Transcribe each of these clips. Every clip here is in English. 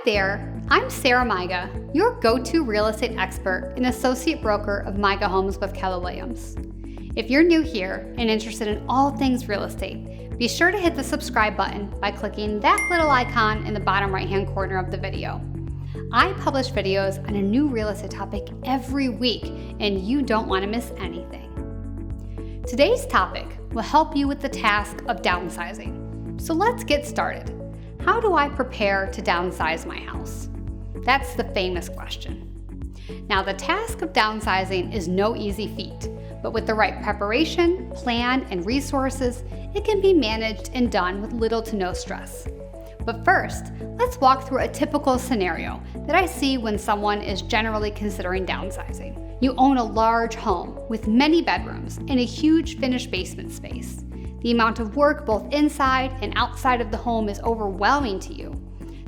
there, I'm Sarah Maiga, your go-to real estate expert and associate broker of Maiga Homes with Keller Williams. If you're new here and interested in all things real estate, be sure to hit the subscribe button by clicking that little icon in the bottom right-hand corner of the video. I publish videos on a new real estate topic every week, and you don't want to miss anything. Today's topic will help you with the task of downsizing. So let's get started. How do I prepare to downsize my house? That's the famous question. Now, the task of downsizing is no easy feat, but with the right preparation, plan, and resources, it can be managed and done with little to no stress. But first, let's walk through a typical scenario that I see when someone is generally considering downsizing. You own a large home with many bedrooms and a huge finished basement space. The amount of work both inside and outside of the home is overwhelming to you.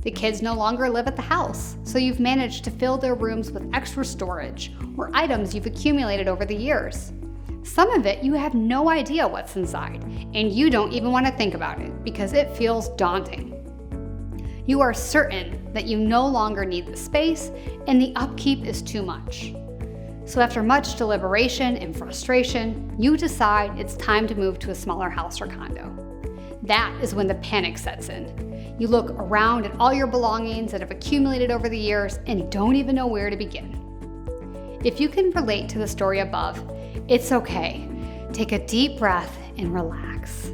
The kids no longer live at the house, so you've managed to fill their rooms with extra storage or items you've accumulated over the years. Some of it you have no idea what's inside, and you don't even want to think about it because it feels daunting. You are certain that you no longer need the space and the upkeep is too much. So after much deliberation and frustration, you decide it's time to move to a smaller house or condo. That is when the panic sets in. You look around at all your belongings that have accumulated over the years and don't even know where to begin. If you can relate to the story above, it's okay. Take a deep breath and relax.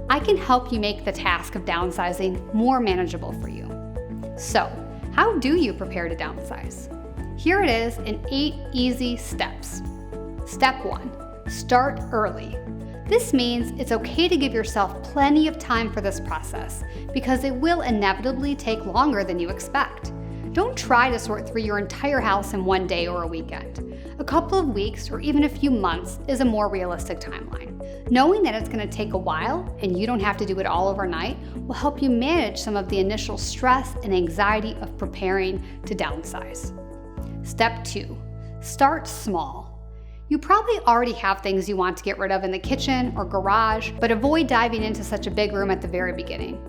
I can help you make the task of downsizing more manageable for you. So, how do you prepare to downsize? Here it is in 8 easy steps. Step 1, start early. This means it's okay to give yourself plenty of time for this process because it will inevitably take longer than you expect. Don't try to sort through your entire house in one day or a weekend. A couple of weeks or even a few months is a more realistic timeline. Knowing that it's going to take a while and you don't have to do it all overnight will help you manage some of the initial stress and anxiety of preparing to downsize. Step 2, start small. You probably already have things you want to get rid of in the kitchen or garage, but avoid diving into such a big room at the very beginning.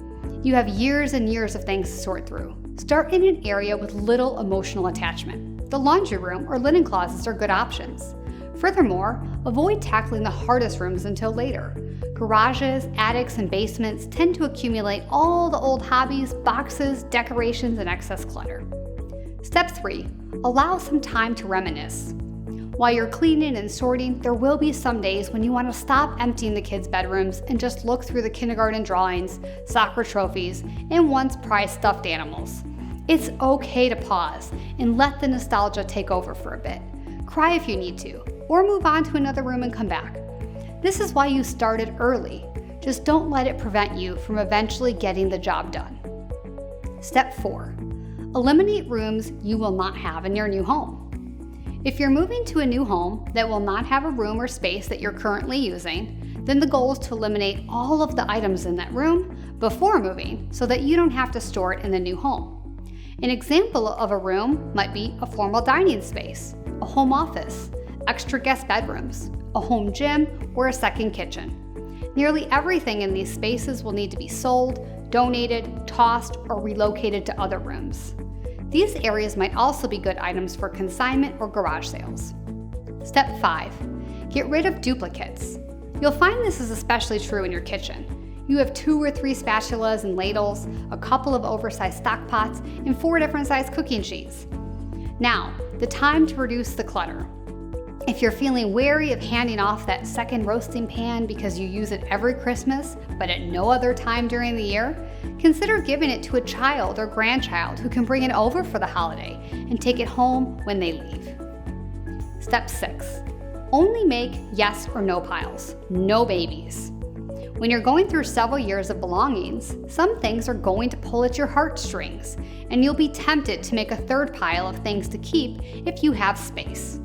You have years and years of things to sort through. Start in an area with little emotional attachment. The laundry room or linen closets are good options. Furthermore, avoid tackling the hardest rooms until later. Garages, attics, and basements tend to accumulate all the old hobbies, boxes, decorations, and excess clutter. Step 3, allow some time to reminisce. While you're cleaning and sorting, there will be some days when you want to stop emptying the kids' bedrooms and just look through the kindergarten drawings, soccer trophies, and once prized stuffed animals. It's okay to pause and let the nostalgia take over for a bit. Cry if you need to, or move on to another room and come back. This is why you started early. Just don't let it prevent you from eventually getting the job done. Step 4, eliminate rooms you will not have in your new home. If you're moving to a new home that will not have a room or space that you're currently using, then the goal is to eliminate all of the items in that room before moving so that you don't have to store it in the new home. An example of a room might be a formal dining space, a home office, extra guest bedrooms, a home gym, or a second kitchen. Nearly everything in these spaces will need to be sold, donated, tossed, or relocated to other rooms. These areas might also be good items for consignment or garage sales. Step 5, get rid of duplicates. You'll find this is especially true in your kitchen. You have 2 or 3 spatulas and ladles, a couple of oversized stock pots, and 4 different sized cooking sheets. Now, the time to reduce the clutter. If you're feeling wary of handing off that second roasting pan because you use it every Christmas, but at no other time during the year, consider giving it to a child or grandchild who can bring it over for the holiday and take it home when they leave. Step 6, only make yes or no piles, no babies. When you're going through several years of belongings, some things are going to pull at your heartstrings, and you'll be tempted to make a third pile of things to keep if you have space.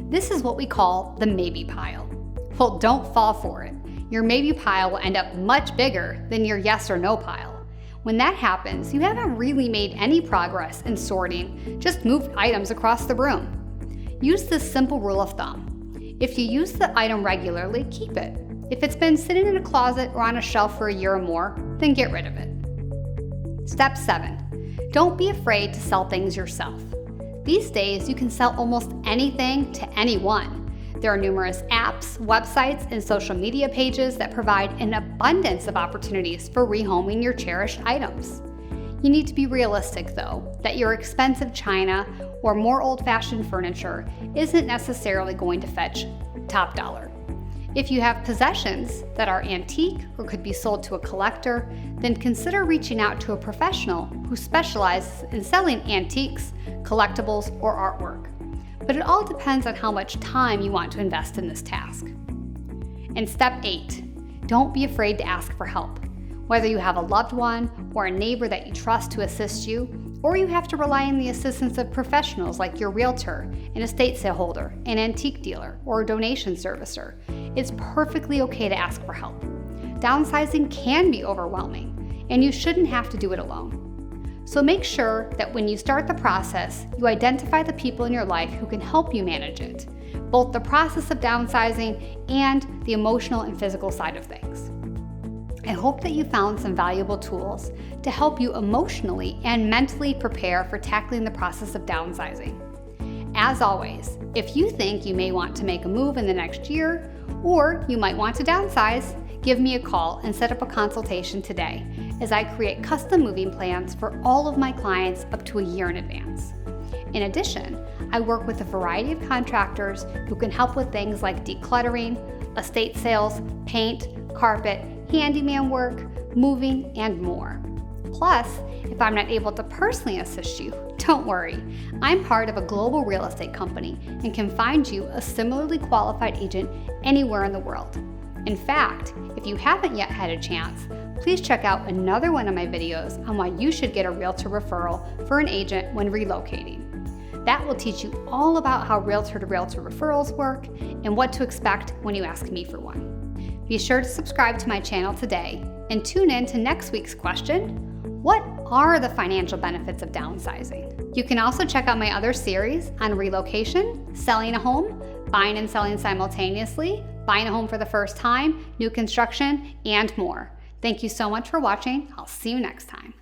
This is what we call the maybe pile. Well, don't fall for it. Your maybe pile will end up much bigger than your yes or no pile. When that happens, you haven't really made any progress in sorting, just moved items across the room. Use this simple rule of thumb. If you use the item regularly, keep it. If it's been sitting in a closet or on a shelf for a year or more, then get rid of it. Step 7. Don't be afraid to sell things yourself. These days, you can sell almost anything to anyone. There are numerous apps, websites, and social media pages that provide an abundance of opportunities for rehoming your cherished items. You need to be realistic, though, that your expensive china or more old-fashioned furniture isn't necessarily going to fetch top dollar. If you have possessions that are antique or could be sold to a collector, then consider reaching out to a professional who specializes in selling antiques, collectibles, or artwork. But it all depends on how much time you want to invest in this task. And step 8, don't be afraid to ask for help. Whether you have a loved one or a neighbor that you trust to assist you, or you have to rely on the assistance of professionals like your realtor, an estate sale holder, an antique dealer, or a donation servicer, it's perfectly okay to ask for help. Downsizing can be overwhelming, and you shouldn't have to do it alone. So make sure that when you start the process, you identify the people in your life who can help you manage it, both the process of downsizing and the emotional and physical side of things. I hope that you found some valuable tools to help you emotionally and mentally prepare for tackling the process of downsizing. As always, if you think you may want to make a move in the next year, or you might want to downsize, give me a call and set up a consultation today as I create custom moving plans for all of my clients up to a year in advance. In addition, I work with a variety of contractors who can help with things like decluttering, estate sales, paint, carpet, handyman work, moving, and more. Plus, if I'm not able to personally assist you, don't worry. I'm part of a global real estate company and can find you a similarly qualified agent anywhere in the world. In fact, if you haven't yet had a chance, please check out another one of my videos on why you should get a realtor referral for an agent when relocating. That will teach you all about how realtor-to-realtor referrals work and what to expect when you ask me for one. Be sure to subscribe to my channel today and tune in to next week's question: what are the financial benefits of downsizing? You can also check out my other series on relocation, selling a home, buying and selling simultaneously, buying a home for the first time, new construction, and more. Thank you so much for watching. I'll see you next time.